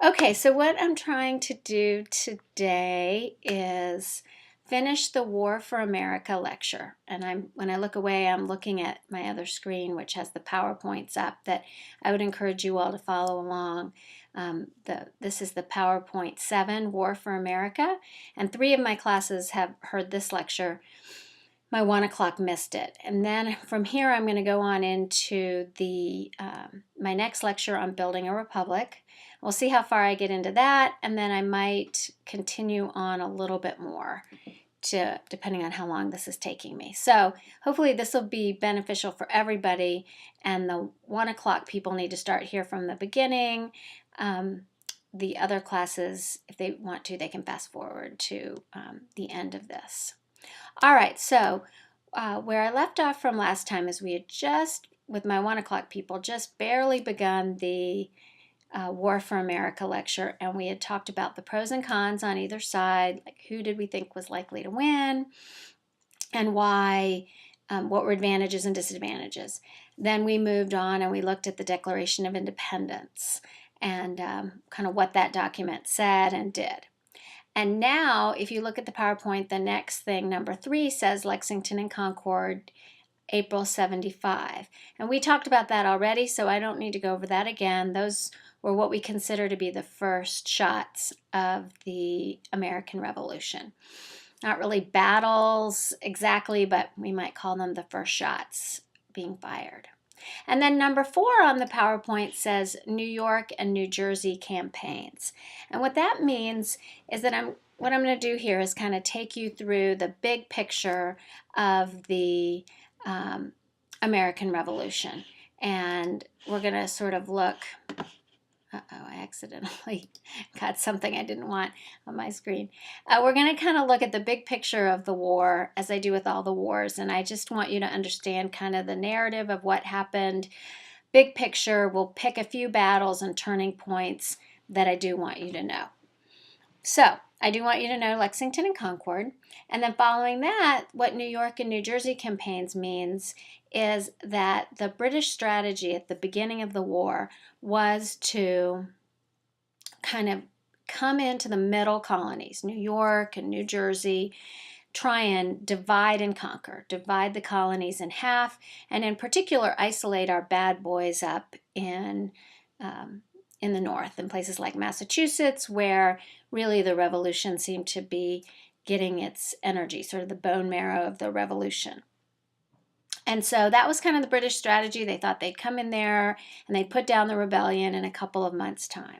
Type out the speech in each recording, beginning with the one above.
Okay, so what I'm trying to do today is finish the War for America lecture. And when I look away, I'm looking at my other screen, which has the PowerPoints up that I would encourage you all to follow along. This is the PowerPoint 7, War for America, and 3 of my classes have heard this lecture. My 1 o'clock missed it. And then from here, I'm going to go on into my next lecture on building a republic. We'll see how far I get into that, and then I might continue on a little bit more depending on how long this is taking me. So hopefully this will be beneficial for everybody, and the 1 o'clock people need to start here from the beginning. The other classes, if they want to, they can fast forward to the end of this. All right, so where I left off from last time is we had just, with my 1 o'clock people, just barely begun the War for America lecture, and we had talked about the pros and cons on either side, like who did we think was likely to win, and why, what were advantages and disadvantages. Then we moved on and we looked at the Declaration of Independence and kind of what that document said and did. And now, if you look at the PowerPoint, the next thing, number 3, says Lexington and Concord, April 75. And we talked about that already, so I don't need to go over that again. Those were what we consider to be the first shots of the American Revolution. Not really battles exactly, but we might call them the first shots being fired. And then number 4 on the PowerPoint says New York and New Jersey campaigns. And what that means is that what I'm going to do here is kind of take you through the big picture of the American Revolution. And we're going to sort of look, I accidentally got something I didn't want on my screen. We're going to kind of look at the big picture of the war, as I do with all the wars, and I just want you to understand kind of the narrative of what happened. Big picture, we'll pick a few battles and turning points that I do want you to know. So, I do want you to know Lexington and Concord, and then following that, what New York and New Jersey campaigns means is that the British strategy at the beginning of the war was to kind of come into the middle colonies, New York and New Jersey, try and divide and conquer, divide the colonies in half, and in particular isolate our bad boys up in the north, in places like Massachusetts, where really the revolution seemed to be getting its energy, sort of the bone marrow of the revolution. And so that was kind of the British strategy. They thought they'd come in there and they'd put down the rebellion in a couple of months' time.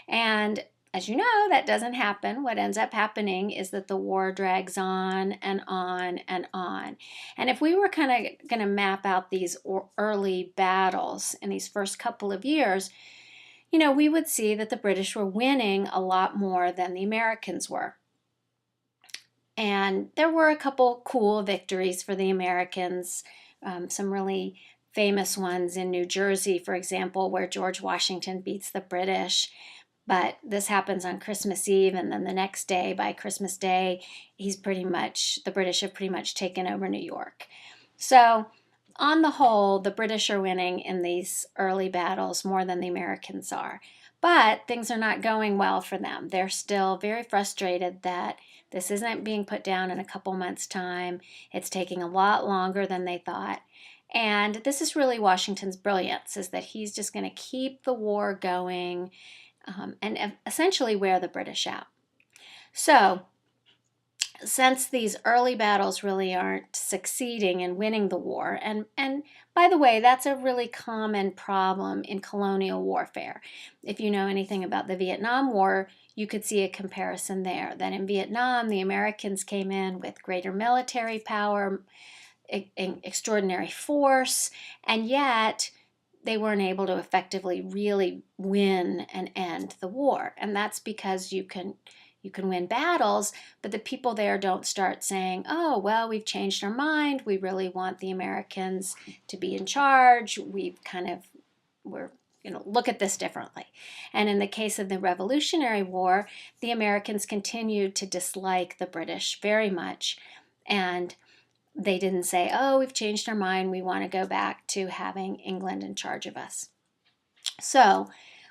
And as you know, that doesn't happen. What ends up happening is that the war drags on and on and on. And if we were kind of going to map out these early battles in these first couple of years, you know, we would see that the British were winning a lot more than the Americans were. And there were a couple cool victories for the Americans, some really famous ones in New Jersey, for example, where George Washington beats the British. But this happens on Christmas Eve, and then the next day, by Christmas Day, the British have pretty much taken over New York. So on the whole, the British are winning in these early battles more than the Americans are. But things are not going well for them. They're still very frustrated that this isn't being put down in a couple months' time. It's taking a lot longer than they thought. And this is really Washington's brilliance, is that he's just going to keep the war going and essentially wear the British out. So, since these early battles really aren't succeeding in winning the war, and by the way, that's a really common problem in colonial warfare. If you know anything about the Vietnam War, you could see a comparison there, that in Vietnam, the Americans came in with greater military power, extraordinary force, and yet they weren't able to effectively really win and end the war. And that's because you can win battles, but the people there don't start saying, oh, well, we've changed our mind. We really want the Americans to be in charge. We're look at this differently. And in the case of the Revolutionary War, the Americans continued to dislike the British very much. And they didn't say, oh, we've changed our mind. We want to go back to having England in charge of us. So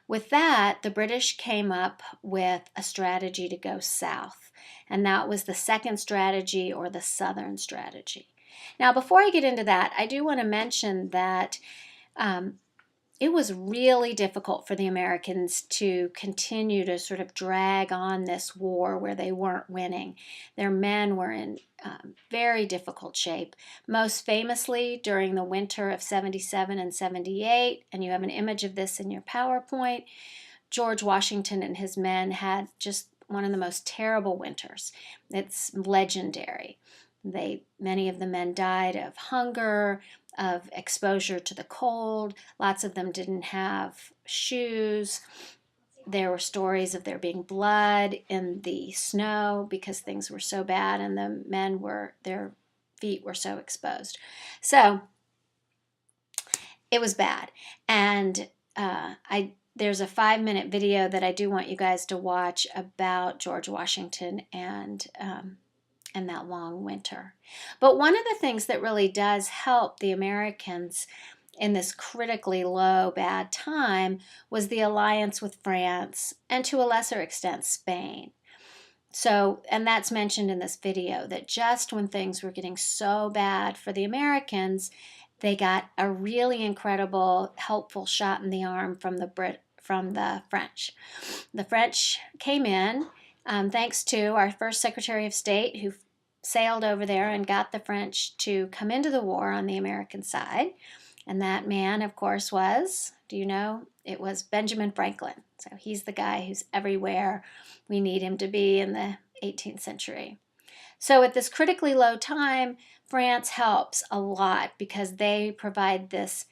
With that, the British came up with a strategy to go south, and that was the second strategy, or the Southern strategy. Now, before I get into that, I do want to mention that it was really difficult for the Americans to continue to sort of drag on this war where they weren't winning. Their men were in very difficult shape, most famously during the winter of 77 and 78, and you have an image of this in your PowerPoint. George Washington and his men had just one of the most terrible winters. It's legendary. Many of the men died of hunger, of exposure to the cold. Lots of them didn't have shoes. There were stories of there being blood in the snow because things were so bad and their feet were so exposed. So it was bad. And there's a 5-minute video that I do want you guys to watch about George Washington and that long winter. But one of the things that really does help the Americans in this critically low, bad time was the alliance with France and, to a lesser extent, Spain. So, and that's mentioned in this video, that just when things were getting so bad for the Americans, they got a really incredible, helpful shot in the arm from the French. The French came in, thanks to our first Secretary of State, who sailed over there and got the French to come into the war on the American side. And that man, of course, was, do you know? It was Benjamin Franklin. So he's the guy who's everywhere we need him to be in the 18th century. So at this critically low time, France helps a lot because they provide this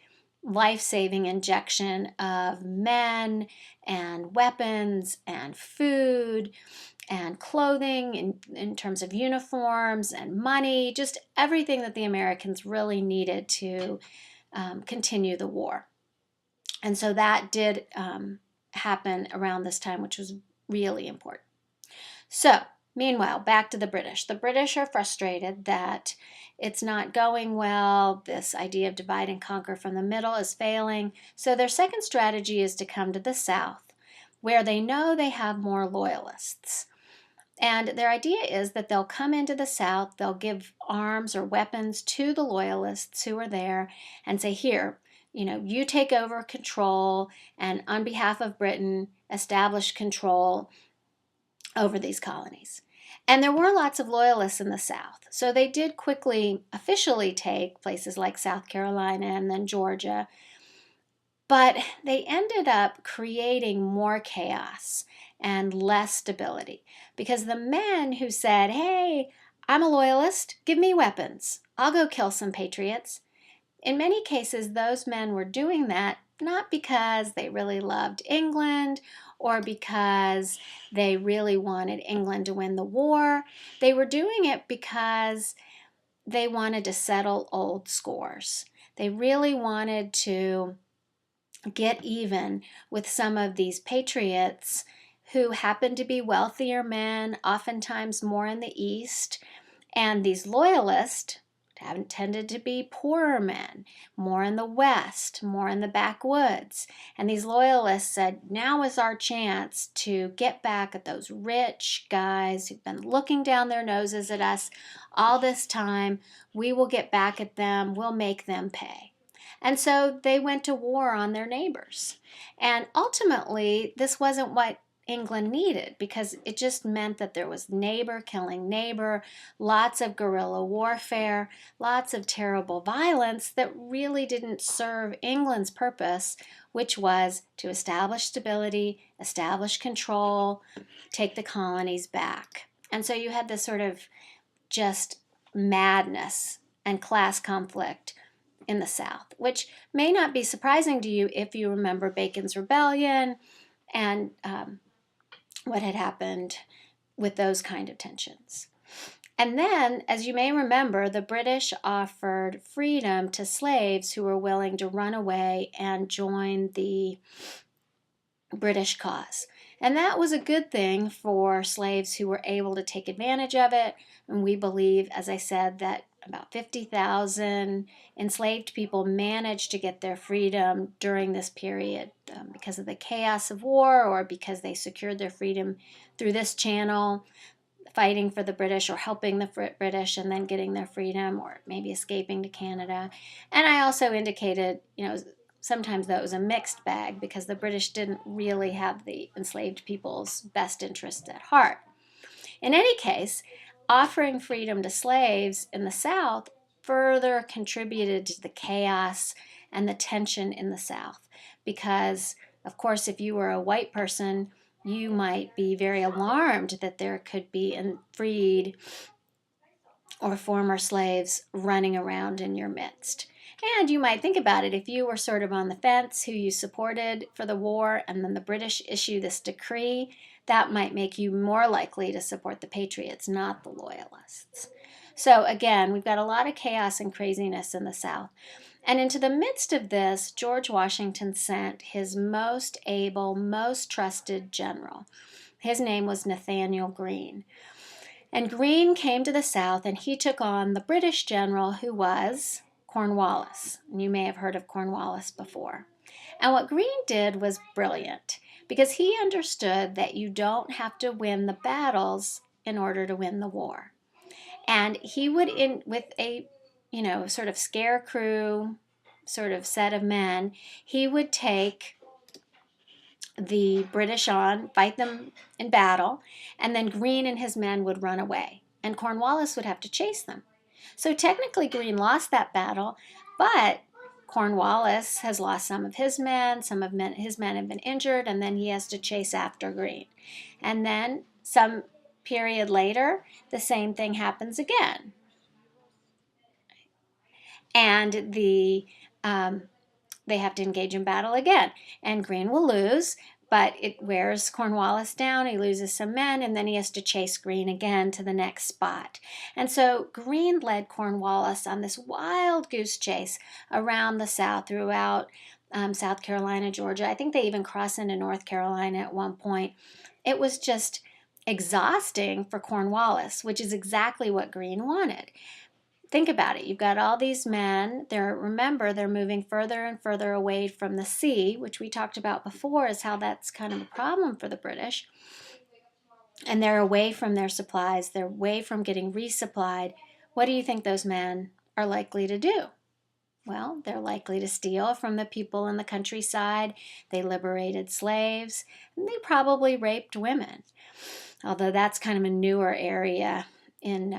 life-saving injection of men and weapons and food and clothing in terms of uniforms and money, just everything that the Americans really needed to continue the war. And so that did happen around this time, which was really important. So, meanwhile, back to the British. The British are frustrated that it's not going well. This idea of divide and conquer from the middle is failing. So their second strategy is to come to the south, where they know they have more loyalists. And their idea is that they'll come into the South, they'll give arms or weapons to the loyalists who are there and say, here, you take over control, and on behalf of Britain, establish control over these colonies. And there were lots of loyalists in the South. So they did quickly officially take places like South Carolina and then Georgia. But they ended up creating more chaos and less stability because the men who said, hey, I'm a loyalist, give me weapons, I'll go kill some patriots. In many cases, those men were doing that not because they really loved England or because they really wanted England to win the war. They were doing it because they wanted to settle old scores. They really wanted to get even with some of these patriots who happened to be wealthier men, oftentimes more in the East, and these loyalists have tended to be poorer men, more in the West, more in the backwoods. And these loyalists said, now is our chance to get back at those rich guys who've been looking down their noses at us all this time. We will get back at them. We'll make them pay. And so they went to war on their neighbors. And ultimately, this wasn't what England needed because it just meant that there was neighbor killing neighbor, lots of guerrilla warfare, lots of terrible violence that really didn't serve England's purpose, which was to establish stability, establish control, take the colonies back. And so you had this sort of just madness and class conflict in the South, which may not be surprising to you if you remember Bacon's Rebellion and what had happened with those kind of tensions. And then, as you may remember, the British offered freedom to slaves who were willing to run away and join the British cause. And that was a good thing for slaves who were able to take advantage of it. And we believe, as I said, that about 50,000 enslaved people managed to get their freedom during this period because of the chaos of war or because they secured their freedom through this channel, fighting for the British or helping the British and then getting their freedom, or maybe escaping to Canada. And I also indicated, sometimes that was a mixed bag because the British didn't really have the enslaved people's best interests at heart. In any case, offering freedom to slaves in the South further contributed to the chaos and the tension in the South because, of course, if you were a white person, you might be very alarmed that there could be freed or former slaves running around in your midst. And you might think about it, if you were sort of on the fence, who you supported for the war, and then the British issue this decree, that might make you more likely to support the Patriots, not the Loyalists. So again, we've got a lot of chaos and craziness in the South. And into the midst of this, George Washington sent his most able, most trusted general. His name was Nathanael Greene. And Greene came to the South and he took on the British general who was Cornwallis. And you may have heard of Cornwallis before. And what Greene did was brilliant because he understood that you don't have to win the battles in order to win the war. And he would, with a, sort of scarecrow sort of set of men, he would take the British on, fight them in battle, and then Greene and his men would run away, and Cornwallis would have to chase them. So technically Greene lost that battle, but Cornwallis has lost some of his men, his men have been injured, and then he has to chase after Greene. And then some period later, the same thing happens again. And they have to engage in battle again. And Greene will lose, but it wears Cornwallis down. He loses some men, and then he has to chase Greene again to the next spot. And so Greene led Cornwallis on this wild goose chase around the South, throughout South Carolina, Georgia. I think they even crossed into North Carolina at one point. It was just exhausting for Cornwallis, which is exactly what Greene wanted. Think about it. You've got all these men. Remember, they're moving further and further away from the sea, which we talked about before is how that's kind of a problem for the British. And they're away from their supplies. They're away from getting resupplied. What do you think those men are likely to do? Well, they're likely to steal from the people in the countryside. They liberated slaves, and they probably raped women, although that's kind of a newer area in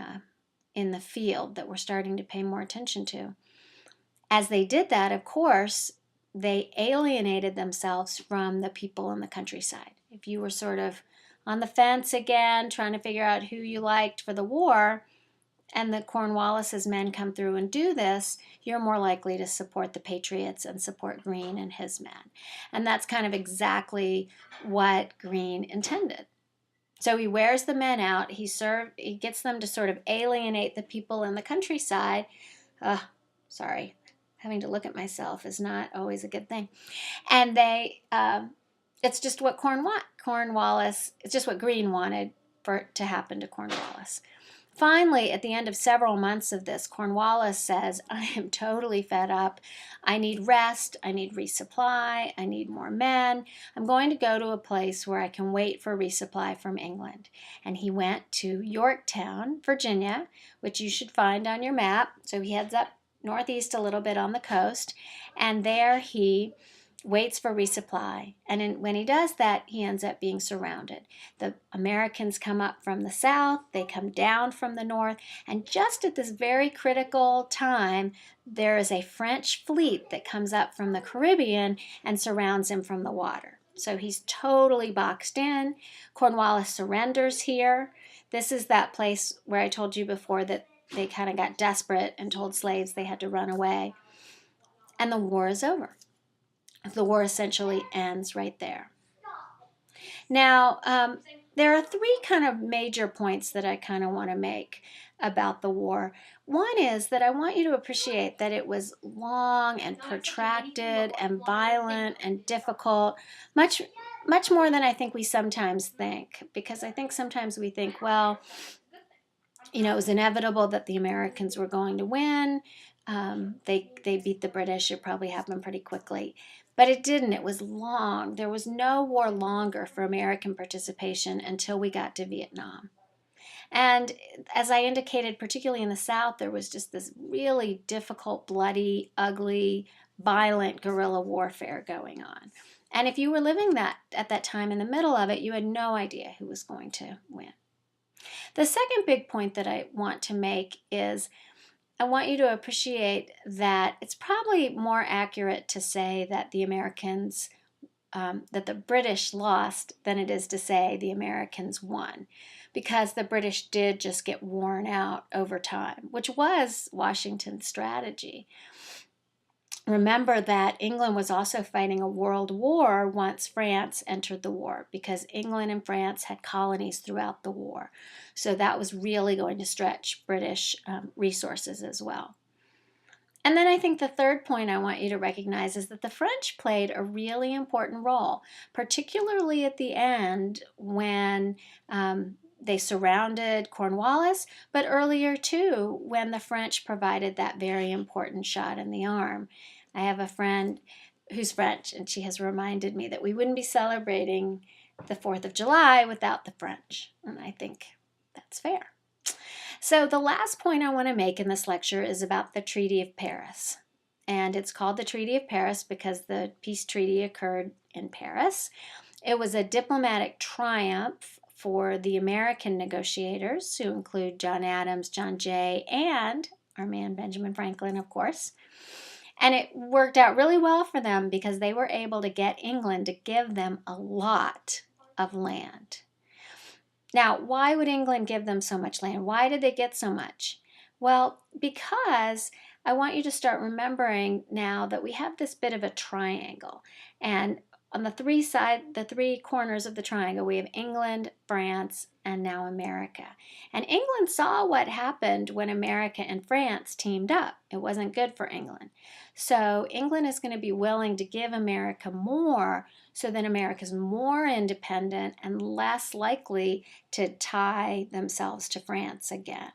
the field that we're starting to pay more attention to. As they did that, of course, they alienated themselves from the people in the countryside. If you were sort of on the fence again, trying to figure out who you liked for the war, and the Cornwallis's men come through and do this, you're more likely to support the Patriots and support Greene and his men. And that's kind of exactly what Greene intended. So he wears the men out. He gets them to sort of alienate the people in the countryside. Sorry, having to look at myself is not always a good thing. And it's just what it's just what Greene wanted for it to happen to Cornwallis. Finally, at the end of several months of this, Cornwallis says, I am totally fed up. I need rest. I need resupply. I need more men. I'm going to go to a place where I can wait for resupply from England. And he went to Yorktown, Virginia, which you should find on your map. So he heads up northeast a little bit on the coast. And there he waits for resupply. And when he does that, he ends up being surrounded. The Americans come up from the south, they come down from the north, and just at this very critical time, there is a French fleet that comes up from the Caribbean and surrounds him from the water. So he's totally boxed in. Cornwallis surrenders here. This is that place where I told you before that they kind of got desperate and told slaves they had to run away. And the war is over. The war essentially ends right there. Now, there are three kind of major points that I kind of want to make about the war. One is that I want you to appreciate that it was long and protracted and violent and difficult, much more than I think we sometimes think. Because I think sometimes we think, well, it was inevitable that the Americans were going to win. They beat the British. It probably happened pretty quickly. But it didn't. It was long. There was no war longer for American participation until we got to Vietnam. And as I indicated, particularly in the South, there was just this really difficult, bloody, ugly, violent guerrilla warfare going on. And if you were living that at that time in the middle of it, you had no idea who was going to win. The second big point that I want to make is I want you to appreciate that it's probably more accurate to say that the Americans, that the British lost than it is to say the Americans won, because the British did just get worn out over time, which was Washington's strategy. Remember that England was also fighting a world war once France entered the war, because England and France had colonies throughout the war. So that was really going to stretch British resources as well. And then I think the third point I want you to recognize is that the French played a really important role, particularly at the end when they surrounded Cornwallis, but earlier too when the French provided that very important shot in the arm. I have a friend who's French, and she has reminded me that we wouldn't be celebrating the 4th of July without the French, and I think that's fair. So the last point I want to make in this lecture is about the Treaty of Paris. And it's called the Treaty of Paris because the peace treaty occurred in Paris. It was a diplomatic triumph for the American negotiators, who include John Adams, John Jay, and our man Benjamin Franklin, of course. And it worked out really well for them because they were able to get England to give them a lot of land. Now, why would England give them so much land? Why did they get so much? Well, because I want you to start remembering now that we have this bit of a triangle. And on the three corners of the triangle, we have England, France, and now America. And England saw what happened when America and France teamed up. It wasn't good for England. So England is going to be willing to give America more so that America is more independent and less likely to tie themselves to France again.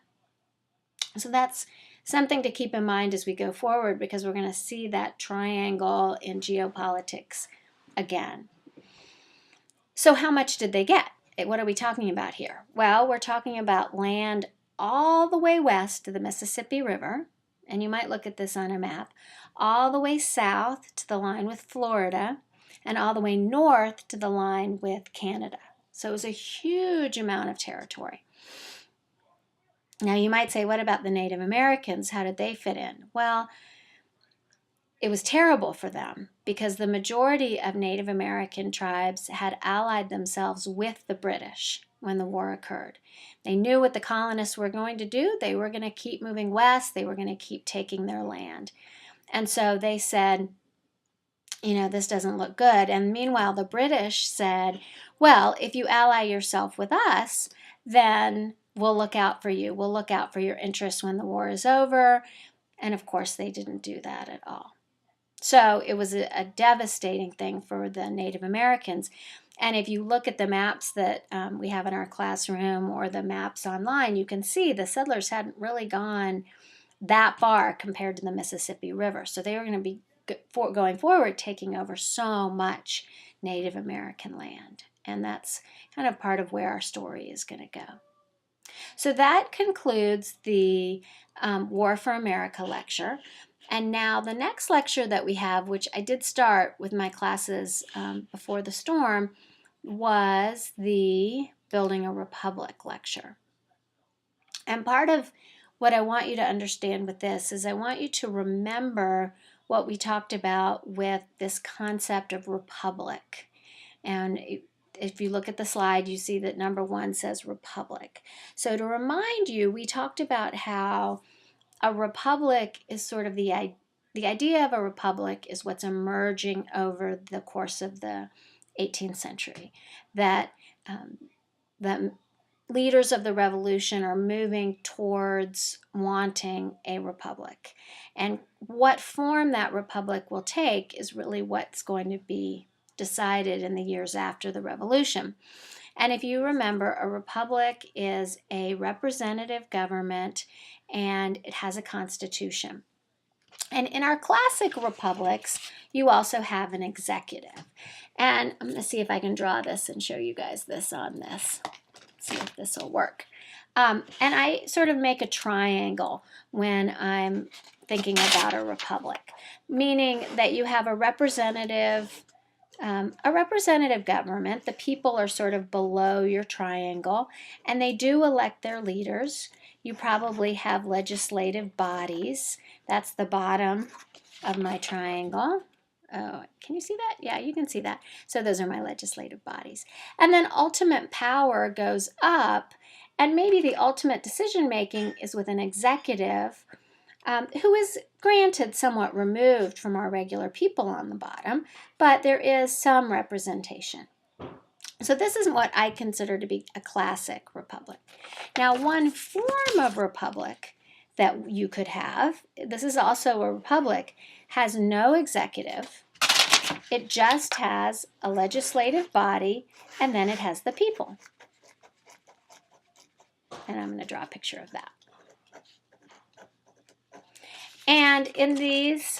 So that's something to keep in mind as we go forward, because we're going to see that triangle in geopolitics again. So how much did they get? What are we talking about here? Well, we're talking about land all the way west to the Mississippi River, and you might look at this on a map, all the way south to the line with Florida, and all the way north to the line with Canada. So it was a huge amount of territory. Now you might say, what about the Native Americans? How did they fit in? Well, it was terrible for them because the majority of Native American tribes had allied themselves with the British when the war occurred. They knew what the colonists were going to do. They were going to keep moving west. They were going to keep taking their land. And so they said, this doesn't look good. And meanwhile, the British said, well, if you ally yourself with us, then we'll look out for you. We'll look out for your interests when the war is over. And of course, they didn't do that at all. So it was a devastating thing for the Native Americans. And if you look at the maps that we have in our classroom or the maps online, you can see the settlers hadn't really gone that far compared to the Mississippi River. So they were going to be going forward taking over so much Native American land. And that's kind of part of where our story is going to go. So that concludes the War for America lecture. And now the next lecture that we have, which I did start with my classes before the storm, was the Building a Republic lecture. And part of what I want you to understand with this is I want you to remember what we talked about with this concept of republic. And if you look at the slide, you see that number 1 says republic. So to remind you, we talked about how a republic is sort of the idea of a republic is what's emerging over the course of the 18th century. That the leaders of the revolution are moving towards wanting a republic. And what form that republic will take is really what's going to be decided in the years after the revolution. And if you remember, a republic is a representative government and it has a constitution. And in our classic republics, you also have an executive. And I'm going to see if I can draw this and show you guys this on this. See if this will work. And I sort of make a triangle when I'm thinking about a republic, meaning that you have a representative government. The people are sort of below your triangle, and they do elect their leaders. You probably have legislative bodies. That's the bottom of my triangle. Oh, can you see that? Yeah, you can see that. So those are my legislative bodies. And then ultimate power goes up, and maybe the ultimate decision making is with an executive who is granted somewhat removed from our regular people on the bottom, but there is some representation. So this is what I consider to be a classic republic. Now, one form of republic that you could have, this is also a republic, has no executive. It just has a legislative body, and then it has the people. And I'm going to draw a picture of that. And in this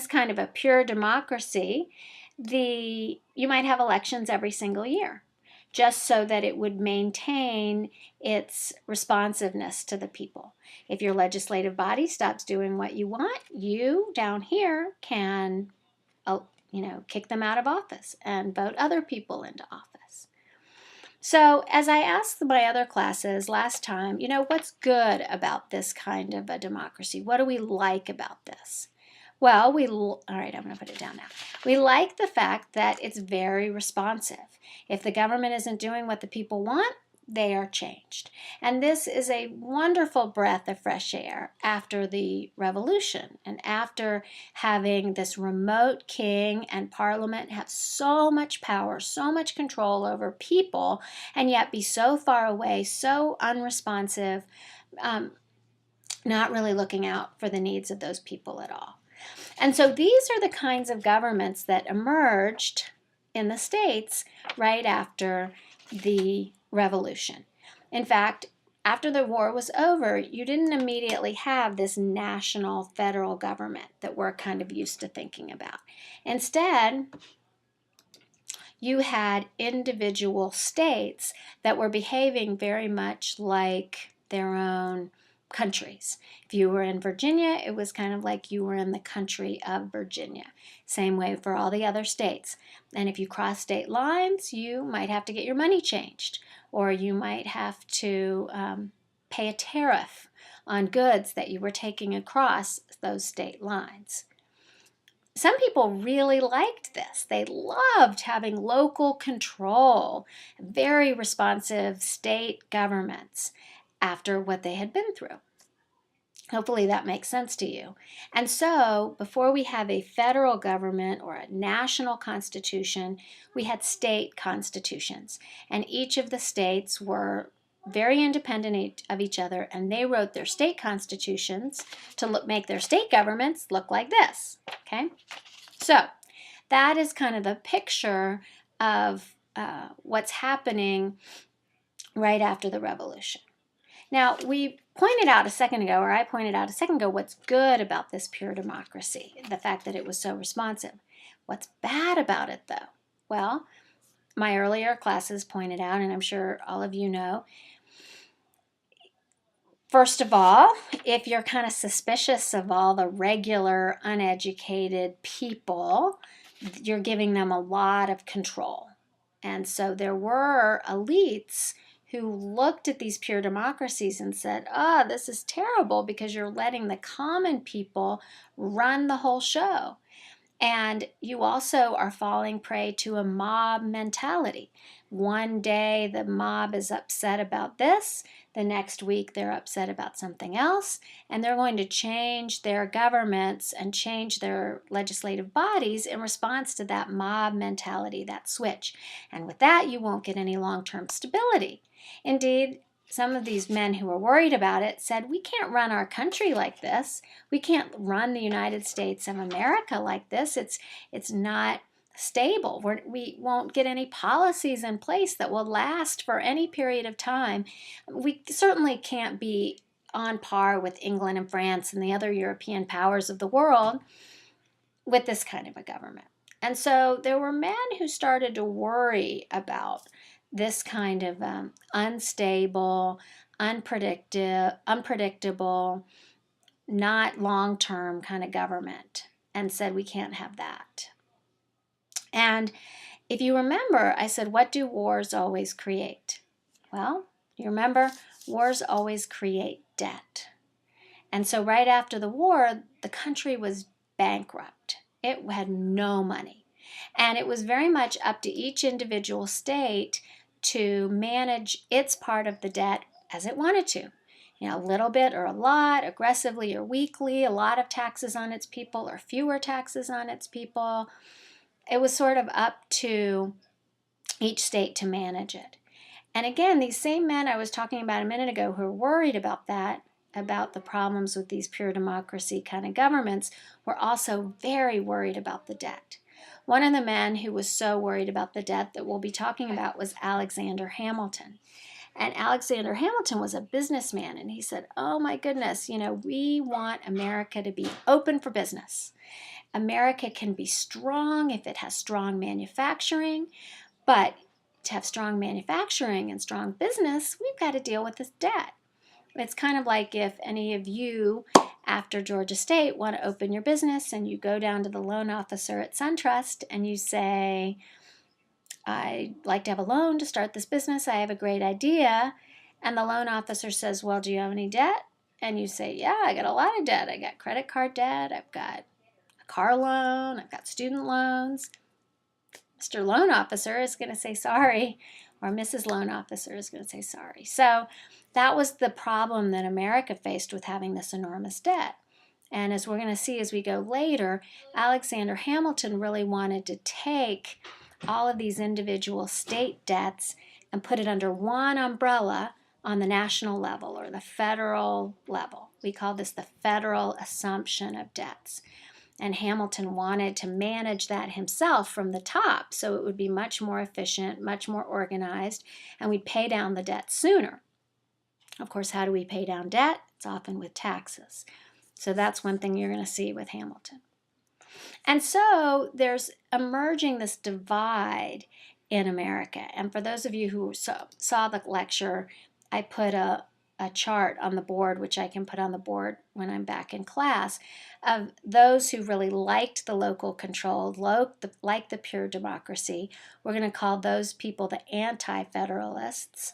kind of a pure democracy, you might have elections every single year, just so that it would maintain its responsiveness to the people. If your legislative body stops doing what you want, you down here can, kick them out of office and vote other people into office. So as I asked my other classes last time, what's good about this kind of a democracy? What do we like about this? Well, all right, I'm going to put it down now. We like the fact that it's very responsive. If the government isn't doing what the people want, they are changed. And this is a wonderful breath of fresh air after the revolution and after having this remote king and parliament have so much power, so much control over people, and yet be so far away, so unresponsive, not really looking out for the needs of those people at all. And so these are the kinds of governments that emerged in the States right after the revolution. In fact, after the war was over, you didn't immediately have this national federal government that we're kind of used to thinking about. Instead, you had individual states that were behaving very much like their own countries. If you were in Virginia, it was kind of like you were in the country of Virginia. Same way for all the other states. And if you cross state lines, you might have to get your money changed, or you might have to pay a tariff on goods that you were taking across those state lines. Some people really liked this. They loved having local control, very responsive state governments after what they had been through. Hopefully that makes sense to you. And so before we have a federal government or a national constitution, we had state constitutions. And each of the states were very independent of each other, and they wrote their state constitutions to make their state governments look like this. Okay? So that is kind of the picture of what's happening right after the revolution. Now, I pointed out a second ago, what's good about this pure democracy, the fact that it was so responsive. What's bad about it, though? Well, my earlier classes pointed out, and I'm sure all of you know, first of all, if you're kind of suspicious of all the regular, uneducated people, you're giving them a lot of control. And so there were elites who looked at these pure democracies and said, this is terrible because you're letting the common people run the whole show. And you also are falling prey to a mob mentality. One day the mob is upset about this, the next week they're upset about something else, and they're going to change their governments and change their legislative bodies in response to that mob mentality, that switch. And with that, you won't get any long-term stability. Indeed, some of these men who were worried about it said, we can't run our country like this. We can't run the United States of America like this. It's not stable. We won't get any policies in place that will last for any period of time. We certainly can't be on par with England and France and the other European powers of the world with this kind of a government. And so there were men who started to worry about this kind of unstable, unpredictable, not long-term kind of government, and said we can't have that. And if you remember, I said, what do wars always create? Well, you remember, wars always create debt. And so right after the war, the country was bankrupt. It had no money. And it was very much up to each individual state to manage its part of the debt as it wanted to. You know, a little bit or a lot, aggressively or weakly, a lot of taxes on its people or fewer taxes on its people. It was sort of up to each state to manage it. And again, these same men I was talking about a minute ago who were worried about that, about the problems with these pure democracy kind of governments, were also very worried about the debt. One of the men who was so worried about the debt that we'll be talking about was Alexander Hamilton. And Alexander Hamilton was a businessman, and he said, oh my goodness, you know, we want America to be open for business. America can be strong if it has strong manufacturing, but to have strong manufacturing and strong business, we've got to deal with this debt. It's kind of like if any of you, after Georgia State, want to open your business and you go down to the loan officer at SunTrust and you say, I'd like to have a loan to start this business. I have a great idea. And the loan officer says, well, do you have any debt? And you say, yeah, I got a lot of debt. I got credit card debt. I've got a car loan. I've got student loans. Mr. Loan Officer is going to say sorry, or Mrs. Loan Officer is going to say sorry. So that was the problem that America faced with having this enormous debt. And as we're going to see as we go later, Alexander Hamilton really wanted to take all of these individual state debts and put it under one umbrella on the national level or the federal level. We call this the federal assumption of debts. And Hamilton wanted to manage that himself from the top so it would be much more efficient, much more organized, and we'd pay down the debt sooner. Of course, how do we pay down debt? It's often with taxes. So that's one thing you're going to see with Hamilton. And so there's emerging this divide in America. And for those of you who saw the lecture, I put a chart on the board, which I can put on the board when I'm back in class, of those who really liked the local control, liked the pure democracy. We're going to call those people the anti-federalists.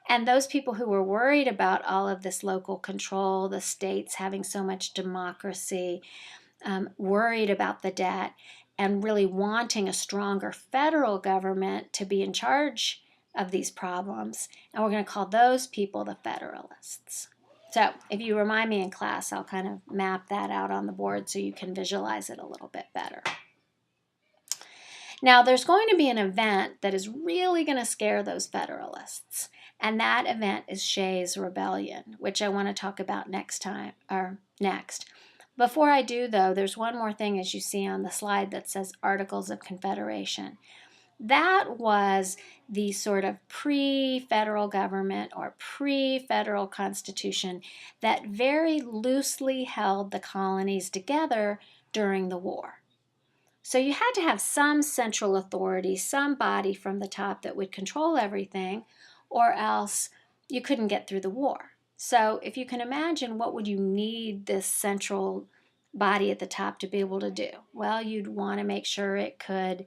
And those people who were worried about all of this local control, the states having so much democracy, worried about the debt, and really wanting a stronger federal government to be in charge of these problems. And we're going to call those people the Federalists. So if you remind me in class, I'll kind of map that out on the board so you can visualize it a little bit better. Now, there's going to be an event that is really going to scare those Federalists, and that event is Shays' Rebellion, which I want to talk about next. Before I do, though, there's one more thing, as you see on the slide, that says Articles of Confederation. That was the sort of pre-federal government or pre-federal constitution that very loosely held the colonies together during the war. So you had to have some central authority, some body from the top that would control everything, or else you couldn't get through the war. So if you can imagine, what would you need this central body at the top to be able to do? Well, you'd want to make sure it could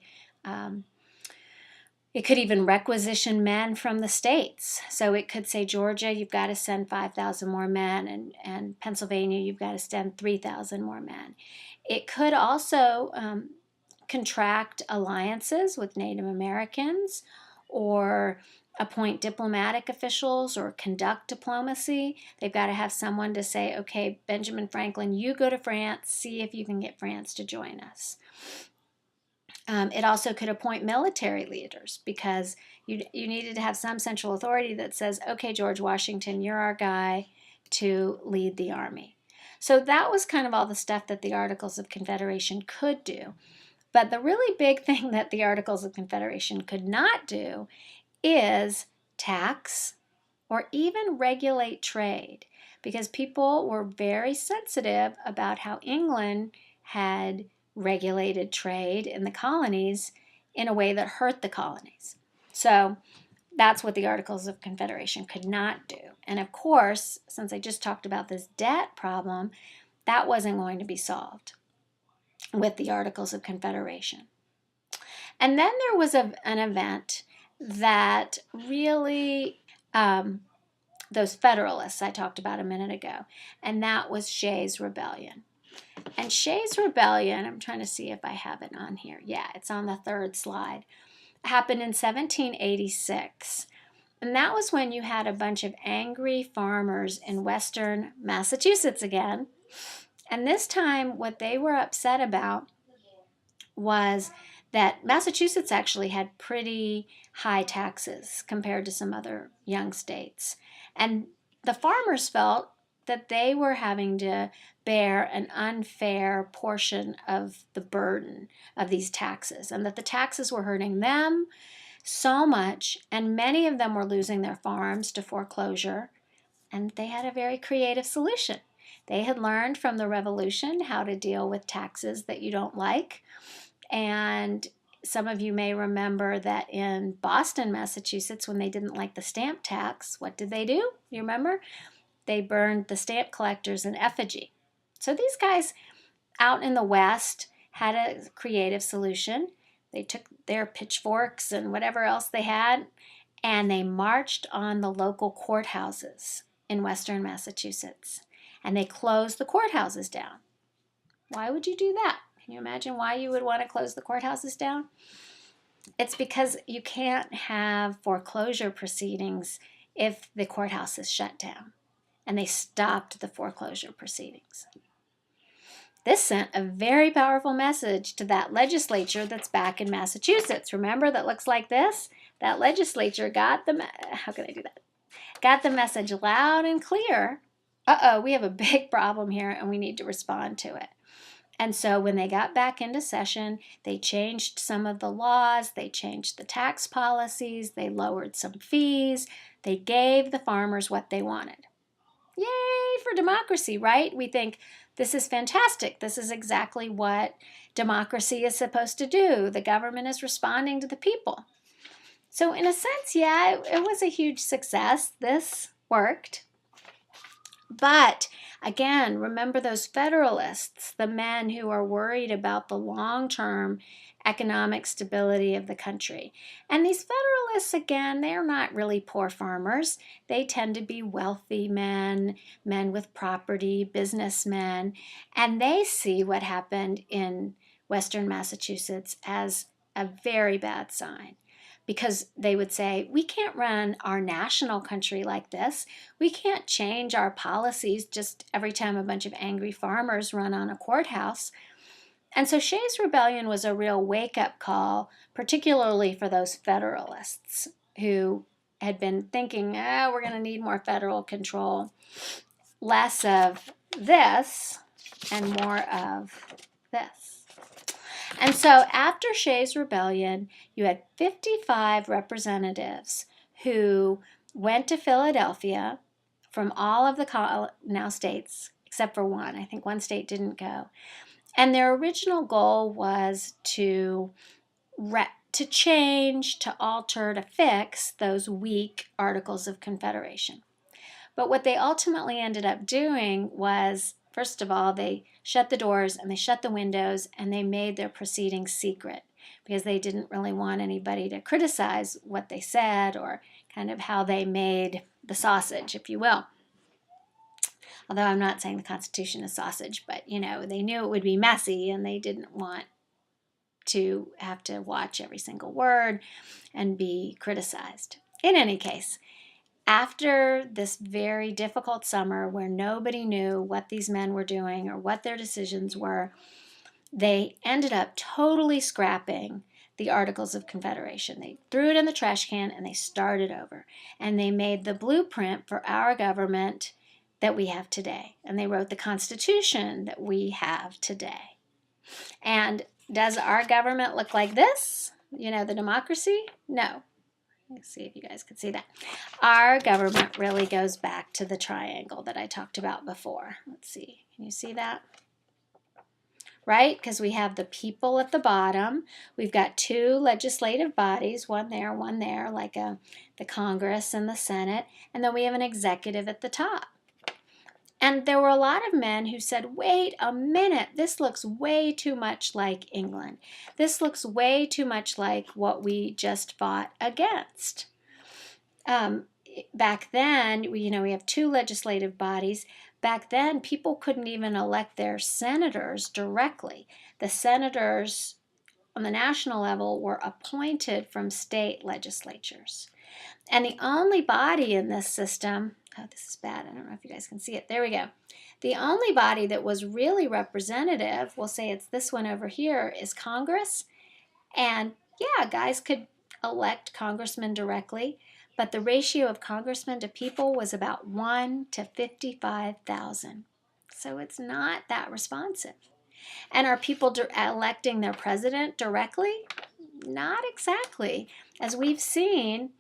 even requisition men from the states. So it could say, Georgia, you've got to send 5,000 more men, and Pennsylvania, you've got to send 3,000 more men. It could also contract alliances with Native Americans, or appoint diplomatic officials, or conduct diplomacy. They've got to have someone to say, okay, Benjamin Franklin, you go to France, see if you can get France to join us. It also could appoint military leaders, because you needed to have some central authority that says, okay, George Washington, you're our guy to lead the army. So that was kind of all the stuff that the Articles of Confederation could do. But the really big thing that the Articles of Confederation could not do is tax or even regulate trade, because people were very sensitive about how England had regulated trade in the colonies in a way that hurt the colonies. So that's what the Articles of Confederation could not do. And of course, since I just talked about this debt problem, that wasn't going to be solved with the Articles of Confederation. And then there was an event that really, those Federalists I talked about a minute ago, and that was Shays' Rebellion. And Shays' Rebellion, I'm trying to see if I have it on here. Yeah, it's on the third slide. Happened in 1786. And that was when you had a bunch of angry farmers in western Massachusetts again. And this time, what they were upset about was that Massachusetts actually had pretty high taxes compared to some other young states. And the farmers felt that they were having to bear an unfair portion of the burden of these taxes, and that the taxes were hurting them so much, and many of them were losing their farms to foreclosure, and they had a very creative solution. They had learned from the Revolution how to deal with taxes that you don't like, and some of you may remember that in Boston, Massachusetts, when they didn't like the stamp tax, what did they do? You remember? They burned the stamp collectors in effigy. So these guys out in the West had a creative solution. They took their pitchforks and whatever else they had, and they marched on the local courthouses in Western Massachusetts. And they closed the courthouses down. Why would you do that? Can you imagine why you would want to close the courthouses down? It's because you can't have foreclosure proceedings if the courthouse is shut down. And they stopped the foreclosure proceedings. This sent a very powerful message to that legislature that's back in Massachusetts. Remember, that looks like this? That legislature got the, how can I do that? Got the message loud and clear. Uh-oh, we have a big problem here and we need to respond to it. And so when they got back into session, they changed some of the laws, they changed the tax policies, they lowered some fees, they gave the farmers what they wanted. Yay for democracy, right? We think this is fantastic. This is exactly what democracy is supposed to do. The government is responding to the people. So in a sense, yeah, it was a huge success. This worked. But again, remember those Federalists, the men who are worried about the long-term economic stability of the country. And these Federalists, again, they're not really poor farmers. They tend to be wealthy men, men with property, businessmen, and they see what happened in Western Massachusetts as a very bad sign. Because they would say, we can't run our national country like this. We can't change our policies just every time a bunch of angry farmers run on a courthouse. And so Shays' Rebellion was a real wake-up call, particularly for those Federalists who had been thinking, we're going to need more federal control, less of this and more of this. And so after Shays' Rebellion, you had 55 representatives who went to Philadelphia from all of the now states, except for one. I think one state didn't go. And their original goal was to change, to alter, to fix those weak Articles of Confederation. But what they ultimately ended up doing was, first of all, they shut the doors and they shut the windows and they made their proceedings secret because they didn't really want anybody to criticize what they said or kind of how they made the sausage, if you will. Although I'm not saying the Constitution is sausage, but, they knew it would be messy and they didn't want to have to watch every single word and be criticized. In any case, after this very difficult summer where nobody knew what these men were doing or what their decisions were, they ended up totally scrapping the Articles of Confederation. They threw it in the trash can and they started over. And they made the blueprint for our government that we have today. And they wrote the Constitution that we have today. And Does our government look like this? You know, the democracy? No. Let's see if you guys can see that. Our government really goes back to the triangle that I talked about before. Let's see. Can you see that? Right? Because we have the people at the bottom. We've got two legislative bodies, one there, like the Congress and the Senate. And then we have an executive at the top. And there were a lot of men who said, wait a minute, this looks way too much like England. This looks way too much like what we just fought against. Back then, we have two legislative bodies. Back then, people couldn't even elect their senators directly. The senators on the national level were appointed from state legislatures. And the only body in this system, oh, this is bad. I don't know if you guys can see it. There we go. The only body that was really representative, we'll say it's this one over here, is Congress. And yeah, guys could elect congressmen directly, but the ratio of congressmen to people was about 1 to 55,000. So it's not that responsive. And are people electing their president directly? Not exactly. As we've seen,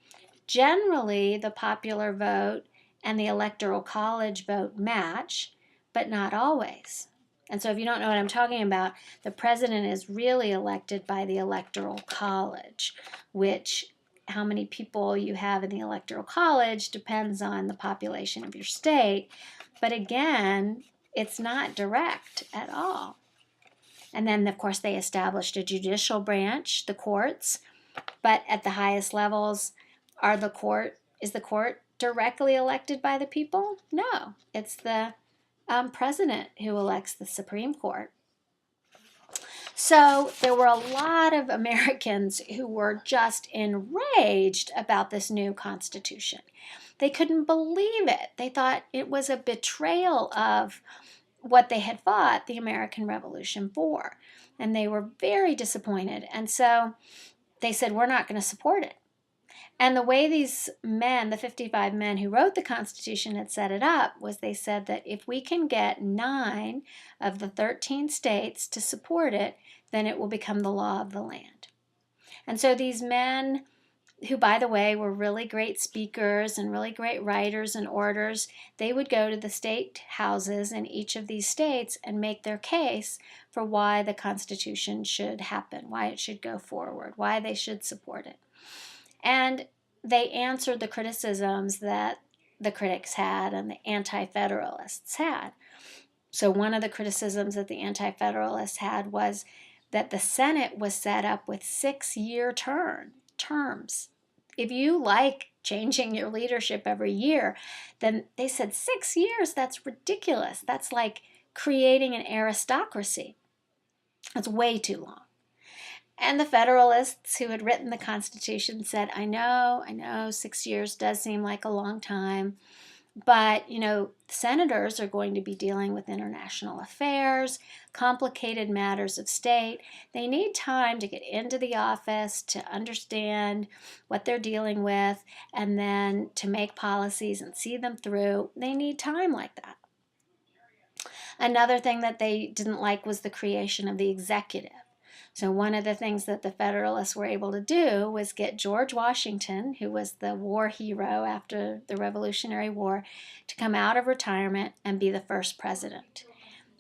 generally the popular vote and the electoral college vote match, but not always. And so if you don't know what I'm talking about, the president is really elected by the electoral college, which how many people you have in the electoral college depends on the population of your state. But again, it's not direct at all. And then, of course, they established a judicial branch, the courts. But at the highest levels, is the court directly elected by the people? No, it's the president who elects the Supreme Court. So there were a lot of Americans who were just enraged about this new Constitution. They couldn't believe it. They thought it was a betrayal of what they had fought the American Revolution for. And they were very disappointed. And so they said, we're not going to support it. And the way these men, the 55 men who wrote the Constitution, had set it up was they said that if we can get 9 of the 13 states to support it, then it will become the law of the land. And so these men, who, by the way, were really great speakers and really great writers and orators, they would go to the state houses in each of these states and make their case for why the Constitution should happen, why it should go forward, why they should support it. And they answered the criticisms that the critics had and the Anti-Federalists had. So one of the criticisms that the Anti-Federalists had was that the Senate was set up with 6-year terms. If you like changing your leadership every year, then they said 6 years, that's ridiculous. That's like creating an aristocracy. That's way too long. And the Federalists who had written the Constitution said, I know, 6 years does seem like a long time, but, senators are going to be dealing with international affairs, complicated matters of state. They need time to get into the office, to understand what they're dealing with, and then to make policies and see them through. They need time like that. Another thing that they didn't like was the creation of the executive. So one of the things that the Federalists were able to do was get George Washington, who was the war hero after the Revolutionary War, to come out of retirement and be the first president.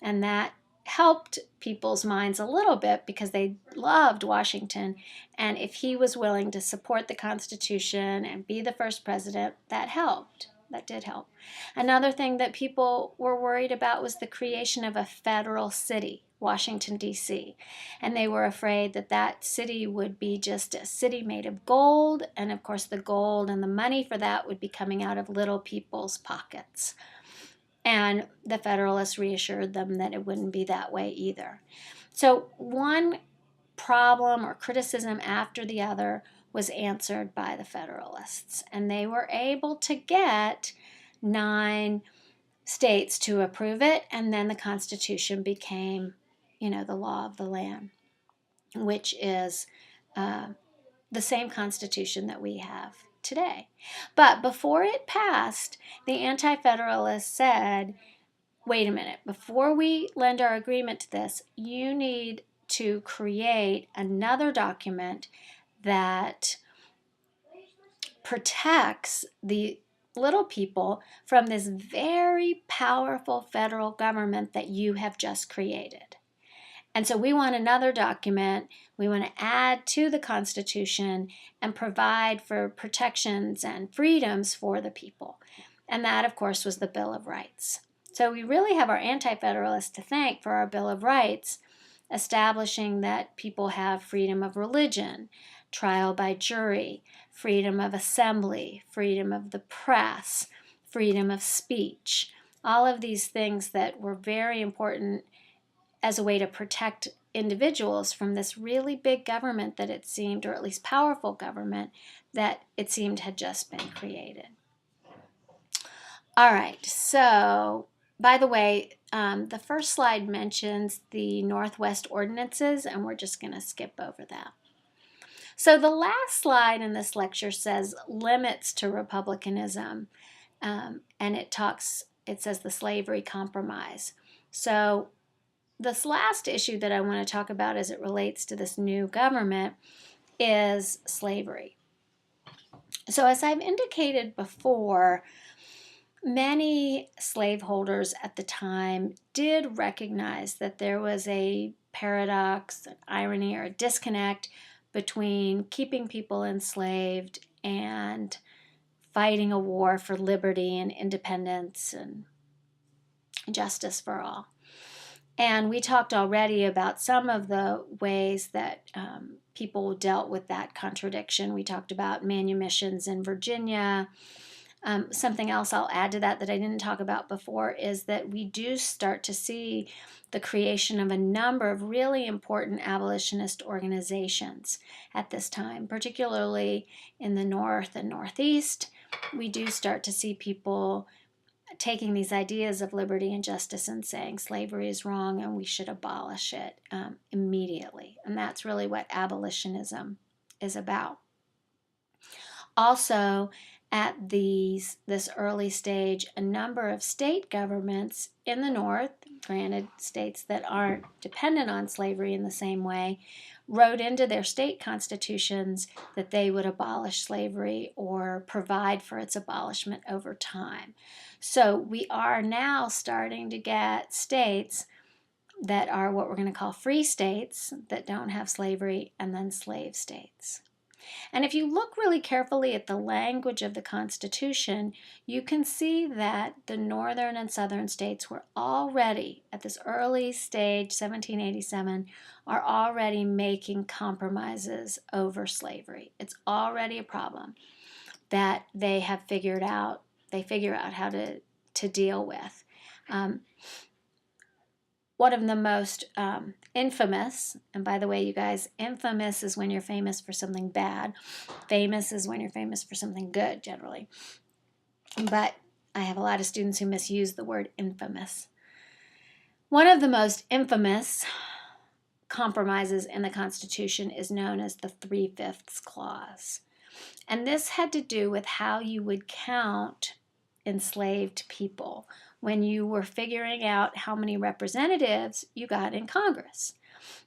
And that helped people's minds a little bit because they loved Washington. And if he was willing to support the Constitution and be the first president, that helped. That did help. Another thing that people were worried about was the creation of a federal city, Washington, D.C. And they were afraid that that city would be just a city made of gold. And of course, the gold and the money for that would be coming out of little people's pockets. And the Federalists reassured them that it wouldn't be that way either. So one problem or criticism after the other was answered by the Federalists. And they were able to get 9 states to approve it. And then the Constitution became, the law of the land, which is the same Constitution that we have today. But before it passed, the Anti-Federalists said, wait a minute, before we lend our agreement to this, you need to create another document that protects the little people from this very powerful federal government that you have just created. And so we want another document we want to add to the Constitution and provide for protections and freedoms for the people. And that, of course, was the Bill of Rights. So we really have our Anti-Federalists to thank for our Bill of Rights, establishing that people have freedom of religion, trial by jury, freedom of assembly, freedom of the press, freedom of speech, all of these things that were very important as a way to protect individuals from this really big government that it seemed, or at least powerful government, that it seemed had just been created. All right, so by the way, the first slide mentions the Northwest Ordinances, and we're just going to skip over that. So the last slide in this lecture says limits to republicanism, and it says the Slavery Compromise. So this last issue that I want to talk about as it relates to this new government is slavery. So as I've indicated before, many slaveholders at the time did recognize that there was a paradox, an irony, or a disconnect between keeping people enslaved and fighting a war for liberty and independence and justice for all. And we talked already about some of the ways that people dealt with that contradiction. We talked about manumissions in Virginia. Something else I'll add to that I didn't talk about before is that we do start to see the creation of a number of really important abolitionist organizations at this time, particularly in the North and Northeast. We do start to see people taking these ideas of liberty and justice and saying slavery is wrong and we should abolish it immediately. And that's really what abolitionism is about. Also, at this early stage, a number of state governments in the North, granted states that aren't dependent on slavery in the same way, wrote into their state constitutions that they would abolish slavery or provide for its abolishment over time. So we are now starting to get states that are what we're going to call free states that don't have slavery, and then slave states. And if you look really carefully at the language of the Constitution, you can see that the northern and southern states were already, at this early stage, 1787, are already making compromises over slavery. It's already a problem that they have figured out. They figure out how to deal with. One of the most infamous, and by the way, you guys, infamous is when you're famous for something bad. Famous is when you're famous for something good, generally. But I have a lot of students who misuse the word infamous. One of the most infamous compromises in the Constitution is known as the 3/5 Clause. And this had to do with how you would count enslaved people when you were figuring out how many representatives you got in Congress.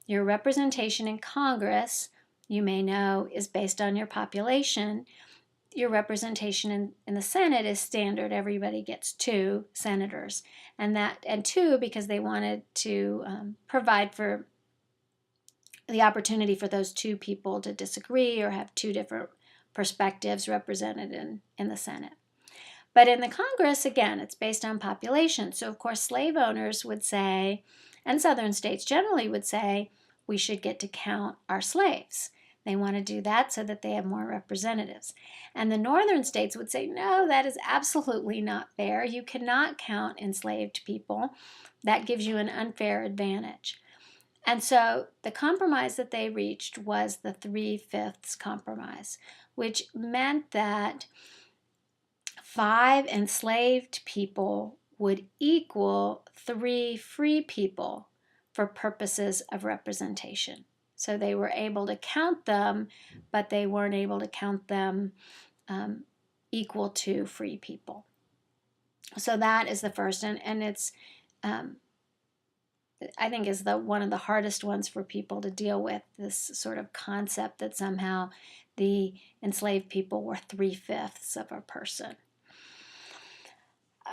Your representation in Congress, you may know, is based on your population. Your representation in the Senate is standard. Everybody gets 2 senators, and 2 because they wanted to provide for the opportunity for those 2 people to disagree or have 2 different perspectives represented in the Senate. But in the Congress, again, it's based on population. So, of course, slave owners would say, and southern states generally would say, we should get to count our slaves. They want to do that so that they have more representatives. And the northern states would say, no, that is absolutely not fair. You cannot count enslaved people. That gives you an unfair advantage. And so the compromise that they reached was the 3/5 compromise, which meant that 5 enslaved people would equal 3 free people for purposes of representation. So they were able to count them, but they weren't able to count them equal to free people. So that is the first, and it's I think is one of the hardest ones for people to deal with, this sort of concept that somehow the enslaved people were 3/5 of a person.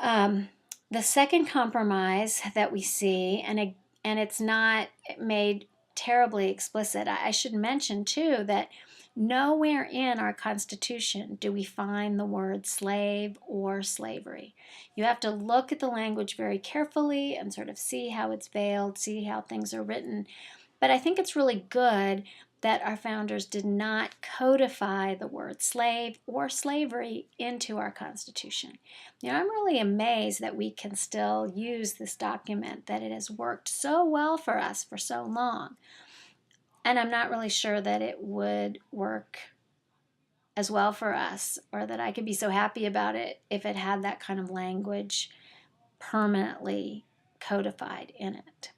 The second compromise that we see, and it's not made terribly explicit. I should mention too that nowhere in our Constitution do we find the word slave or slavery. You have to look at the language very carefully and sort of see how it's veiled, see how things are written. But I think it's really good that our founders did not codify the word slave or slavery into our Constitution. I'm really amazed that we can still use this document, that it has worked so well for us for so long. And I'm not really sure that it would work as well for us, or that I could be so happy about it if it had that kind of language permanently codified in it.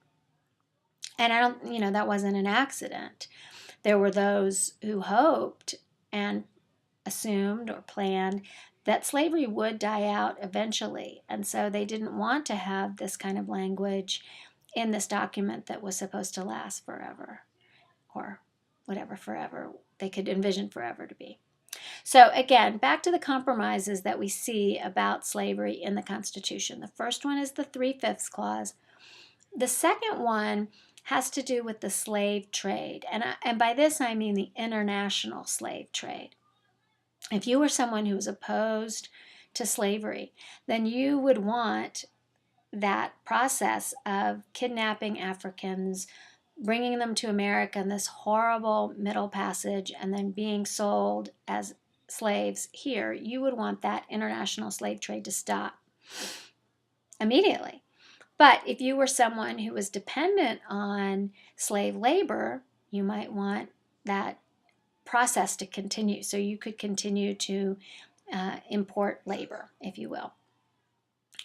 And I don't, that wasn't an accident. There were those who hoped and assumed or planned that slavery would die out eventually. And so they didn't want to have this kind of language in this document that was supposed to last forever, or whatever forever they could envision forever to be. So again, back to the compromises that we see about slavery in the Constitution. The first one is the 3/5 clause. The second one has to do with the slave trade. And by this I mean the international slave trade. If you were someone who was opposed to slavery, then you would want that process of kidnapping Africans, bringing them to America in this horrible Middle Passage, and then being sold as slaves here. You would want that international slave trade to stop immediately. But if you were someone who was dependent on slave labor, you might want that process to continue, so you could continue to import labor, if you will.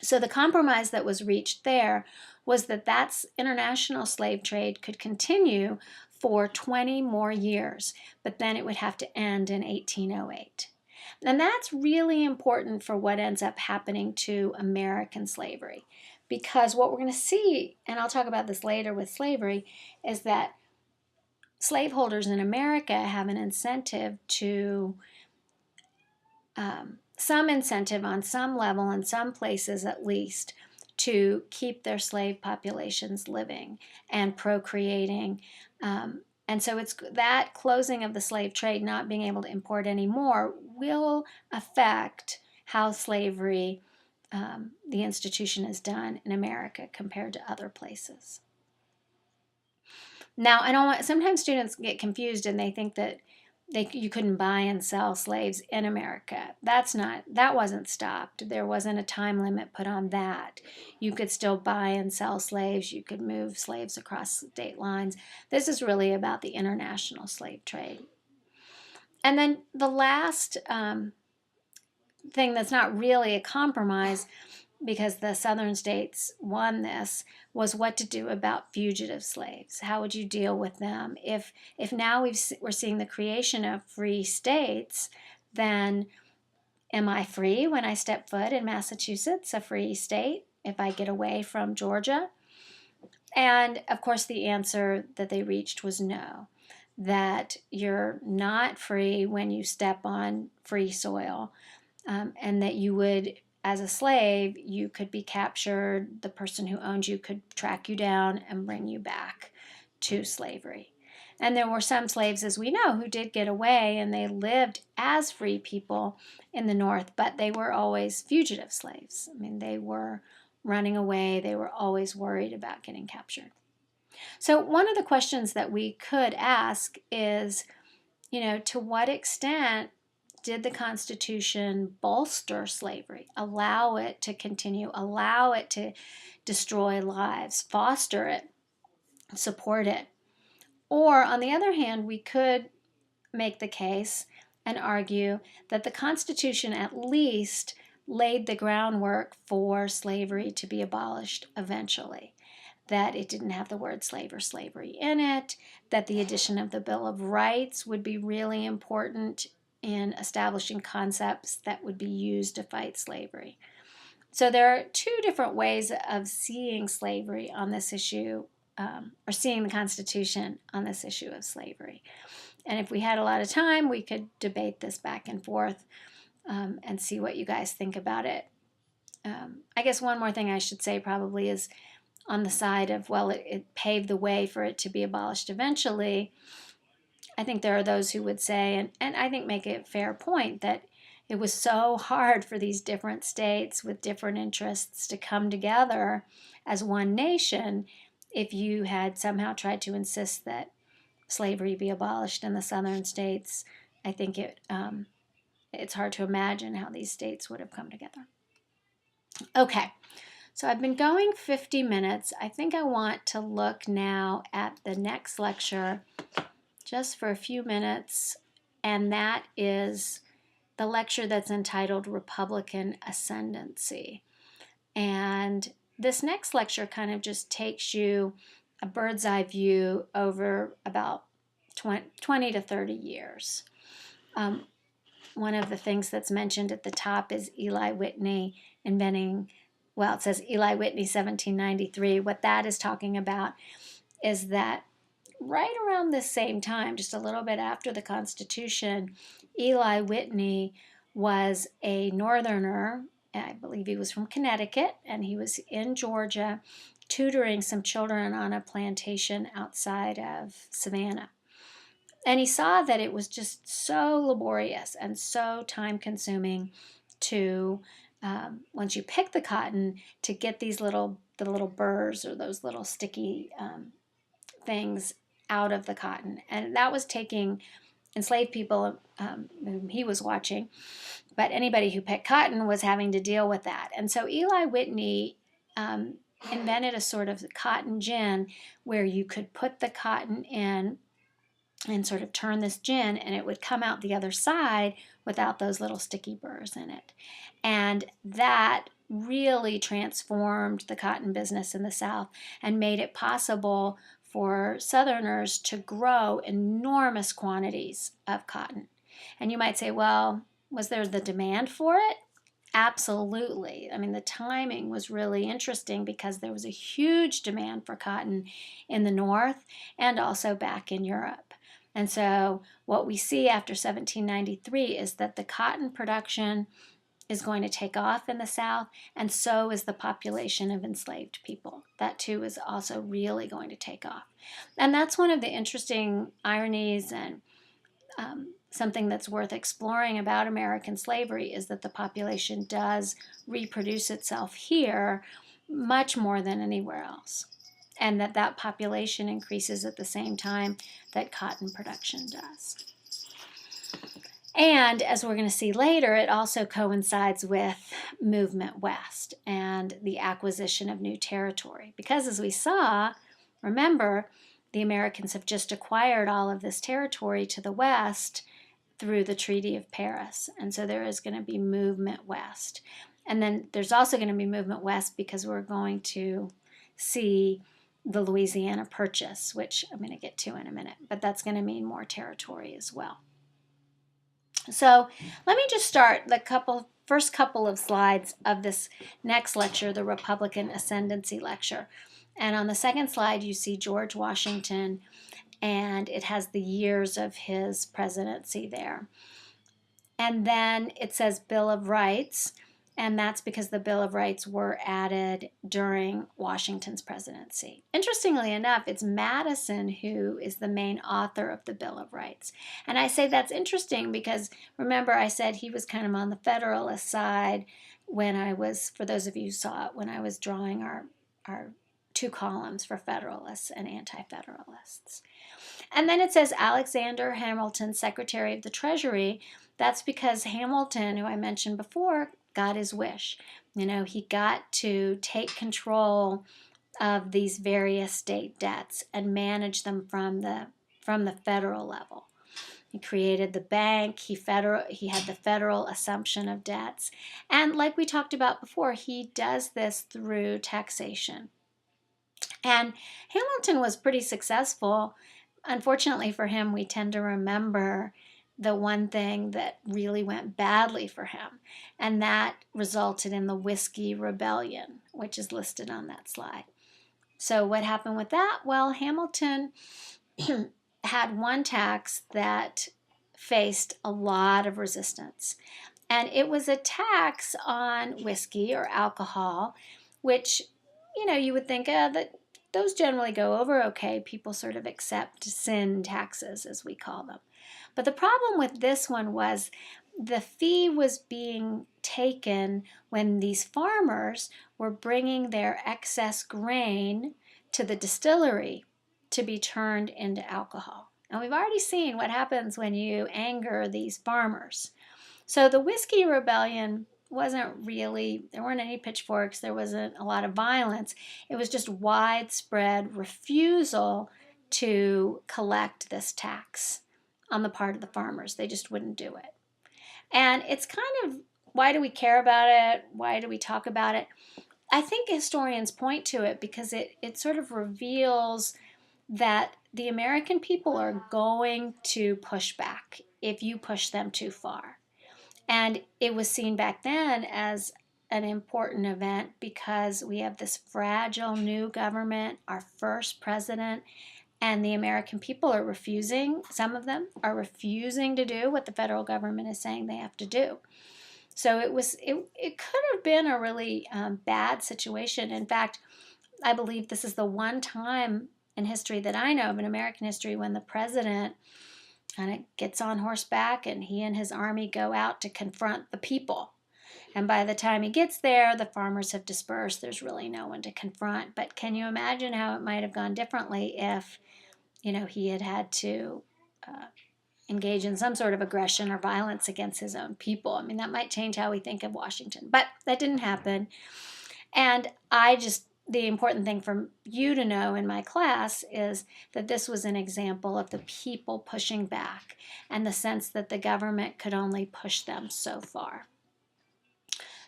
So the compromise that was reached there was that international slave trade could continue for 20 more years, but then it would have to end in 1808. And that's really important for what ends up happening to American slavery, because what we're going to see, and I'll talk about this later with slavery, is that slaveholders in America have an incentive to, some incentive on some level, in some places at least, to keep their slave populations living and procreating. And so it's that closing of the slave trade, not being able to import anymore, will affect how slavery, the institution, is done in America compared to other places. Now, sometimes students get confused and they think that you couldn't buy and sell slaves in America. That wasn't stopped. There wasn't a time limit put on that. You could still buy and sell slaves. You could move slaves across state lines. This is really about the international slave trade. And then the last thing that's not really a compromise, because the southern states won this, was what to do about fugitive slaves. How would you deal with them? If now we're seeing the creation of free states, then am I free when I step foot in Massachusetts, a free state, if I get away from Georgia? And of course the answer that they reached was no, that you're not free when you step on free soil, and that you would, as a slave, you could be captured. The person who owned you could track you down and bring you back to slavery. And there were some slaves, as we know, who did get away, and they lived as free people in the North, but they were always fugitive slaves. I mean, they were running away. They were always worried about getting captured. So one of the questions that we could ask is, to what extent did the Constitution bolster slavery, allow it to continue, allow it to destroy lives, foster it, support it? Or, on the other hand, we could make the case and argue that the Constitution at least laid the groundwork for slavery to be abolished eventually, that it didn't have the word slave or slavery in it, that the addition of the Bill of Rights would be really important in establishing concepts that would be used to fight slavery. So there are two different ways of seeing slavery on this issue, or seeing the Constitution on this issue of slavery. And if we had a lot of time, we could debate this back and forth, and see what you guys think about it. I guess one more thing I should say probably is on the side of, well, it paved the way for it to be abolished eventually. I think there are those who would say, and I think make a fair point, that it was so hard for these different states with different interests to come together as one nation if you had somehow tried to insist that slavery be abolished in the southern states. I think it's hard to imagine how these states would have come together. Okay, so I've been going 50 minutes. I think I want to look now at the next lecture just for a few minutes, and that is the lecture that's entitled Republican Ascendancy. And this next lecture kind of just takes you a bird's eye view over about 20 to 30 years. One of the things that's mentioned at the top is Eli Whitney inventing, well, it says Eli Whitney 1793. What that is talking about is that right around this same time, just a little bit after the Constitution, Eli Whitney was a Northerner. I believe he was from Connecticut, and he was in Georgia tutoring some children on a plantation outside of Savannah. And he saw that it was just so laborious and so time-consuming to, once you pick the cotton, to get the little burrs or those little sticky things out of the cotton. And that was taking enslaved people whom he was watching, but anybody who picked cotton was having to deal with that. And so Eli Whitney invented a sort of cotton gin where you could put the cotton in and sort of turn this gin, and it would come out the other side without those little sticky burrs in it. And that really transformed the cotton business in the South and made it possible for Southerners to grow enormous quantities of cotton. And you might say, well, was there the demand for it? Absolutely. I mean, the timing was really interesting because there was a huge demand for cotton in the North and also back in Europe. And so what we see after 1793 is that the cotton production is going to take off in the South, and so is the population of enslaved people. That too is also really going to take off. And that's one of the interesting ironies and something that's worth exploring about American slavery is that the population does reproduce itself here much more than anywhere else, and that population increases at the same time that cotton production does. And as we're going to see later, it also coincides with movement west and the acquisition of new territory. Because as we saw, remember, the Americans have just acquired all of this territory to the west through the Treaty of Paris. And so there is going to be movement west. And then there's also going to be movement west because we're going to see the Louisiana Purchase, which I'm going to get to in a minute. But that's going to mean more territory as well. So let me just start the first couple of slides of this next lecture, the Republican Ascendancy lecture. And on the second slide, you see George Washington, and it has the years of his presidency there. And then it says Bill of Rights, and that's because the Bill of Rights were added during Washington's presidency. Interestingly enough, it's Madison who is the main author of the Bill of Rights. And I say that's interesting because, remember, I said he was kind of on the Federalist side when I was, for those of you who saw it, when I was drawing our two columns for Federalists and Anti-Federalists. And then it says Alexander Hamilton, Secretary of the Treasury. That's because Hamilton, who I mentioned before, got his wish. You know, he got to take control of these various state debts and manage them from the federal level. He created the bank, he had the federal assumption of debts, and like we talked about before, he does this through taxation. And Hamilton was pretty successful. Unfortunately for him, we tend to remember the one thing that really went badly for him, and that resulted in the Whiskey Rebellion, which is listed on that slide. So what happened with that? Well, Hamilton had one tax that faced a lot of resistance, and it was a tax on whiskey or alcohol, which, you would think that those generally go over okay. People sort of accept sin taxes, as we call them. But the problem with this one was the fee was being taken when these farmers were bringing their excess grain to the distillery to be turned into alcohol. And we've already seen what happens when you anger these farmers. So the Whiskey Rebellion wasn't really, there weren't any pitchforks, there wasn't a lot of violence. It was just widespread refusal to collect this tax on the part of the farmers. They just wouldn't do it. And it's kind of, why do we care about it? Why do we talk about it? I think historians point to it because it sort of reveals that the American people are going to push back if you push them too far. And it was seen back then as an important event because we have this fragile new government, our first president, and the American people are refusing, some of them are refusing to do what the federal government is saying they have to do. So it could have been a really bad situation. In fact, I believe this is the one time in history that I know of, in American history, when the president kind of gets on horseback and he and his army go out to confront the people. And by the time he gets there, the farmers have dispersed. There's really no one to confront. But can you imagine how it might have gone differently if, he had to engage in some sort of aggression or violence against his own people? I mean, that might change how we think of Washington. But that didn't happen. And the important thing for you to know in my class is that this was an example of the people pushing back and the sense that the government could only push them so far.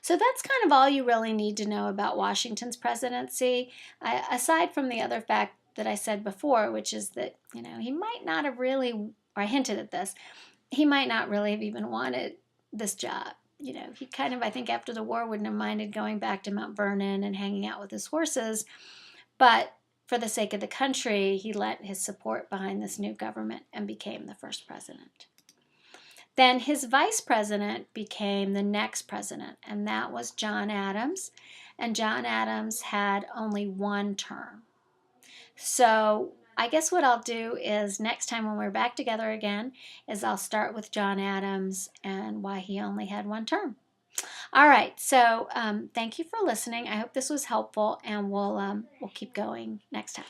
So that's kind of all you really need to know about Washington's presidency, aside from the other fact that I said before, which is that, he might not have really, or I hinted at this, he might not really have even wanted this job. He kind of, I think after the war, wouldn't have minded going back to Mount Vernon and hanging out with his horses. But for the sake of the country, he lent his support behind this new government and became the first president. Then his vice president became the next president, and that was John Adams. And John Adams had only one term. So I guess what I'll do is next time when we're back together again is I'll start with John Adams and why he only had one term. All right, so thank you for listening. I hope this was helpful, and we'll keep going next time.